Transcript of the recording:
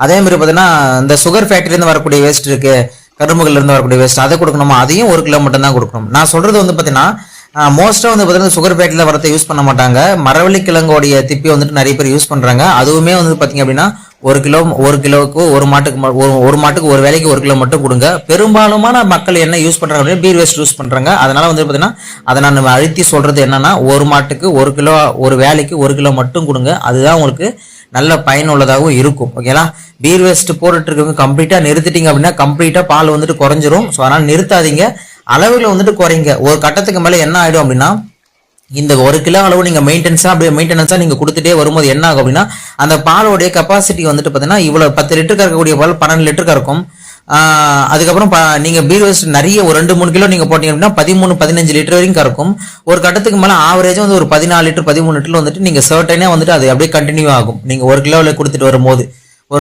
அதே மாதிரி பார்த்தீங்கன்னா இந்த சுகர் ஃபேக்டரியிலேருந்து வரக்கூடிய வேஸ்ட் இருக்கு, கரும்புகள்ல இருந்து வரக்கூடிய வேஸ்ட் அதை கொடுக்கணுமா, அதையும் 1 கிலோ மட்டும் தான் கொடுக்கணும். நான் சொல்றது வந்து பார்த்தீங்கன்னா மோஸ்ட்டாக வந்து பார்த்தீங்கன்னா சுகர் ஃபேக்டரியில் வரத்தை யூஸ் பண்ண மாட்டாங்க. மரவள்ளி கிழங்கோடைய திப்பி வந்துட்டு நிறைய பேர் யூஸ் பண்ணுறாங்க. அதுவுமே வந்து பார்த்தீங்க அப்படின்னா 1 கிலோவுக்கு ஒரு மாட்டுக்கு ஒரு வேலைக்கு 1 கிலோ மட்டும் கொடுங்க. பெரும்பாலுமான மக்கள் என்ன யூஸ் பண்ணுறாங்க அப்படின்னா பீர் வேஸ்ட் யூஸ் பண்ணுறாங்க. அதனால வந்து பார்த்தீங்கன்னா அதை நான் அழுத்தி சொல்றது என்னன்னா, ஒரு மாட்டுக்கு 1 கிலோ, ஒரு வேலைக்கு 1 கிலோ மட்டும் கொடுங்க. அதுதான் உங்களுக்கு நல்ல பயனுள்ளதாகவும் இருக்கும். ஓகேங்களா? பீர் வேஸ்ட் போட்டுட்டு இருக்கவங்க கம்ப்ளீட்டா நிறுத்திட்டீங்க அப்படின்னா கம்ப்ளீட்டா பால் வந்துட்டு குறைஞ்சிரும். ஸோ அதனால நிறுத்தாதீங்க, அளவுகளை வந்துட்டு குறைங்க. ஒரு கட்டத்துக்கு மேல என்ன ஆயிடும் அப்படின்னா, இந்த 1 கிலோ அளவு நீங்க மெயின்டெனன்ஸா நீங்க கொடுத்துட்டே வரும்போது என்ன ஆகும் அப்படின்னா, அந்த பாலோடைய கெப்பாசிட்டி வந்துட்டு பாத்தீங்கன்னா இவ்வளவு 10 லிட்டர் கறக்கக்கூடிய பால் 12 லிட்டர் கறக்கும். அதுக்கப்புறம் நீங்க பீர் வேஸ்ட் நிறைய ஒரு 2-3 கிலோ நீங்க போட்டீங்க அப்படின்னா 13-15 லிட்டர் வரைக்கும் கறக்கும். ஒரு கட்டத்துக்கு மேல ஆவரேஜா வந்து ஒரு 14 லிட்டர் 13 லிட்டர் வந்துட்டு நீங்க சர்டைனே வந்துட்டு அது அப்படியே கண்டினியூ ஆகும் நீங்க 1 கிலோவில் கொடுத்துட்டு வரும்போது.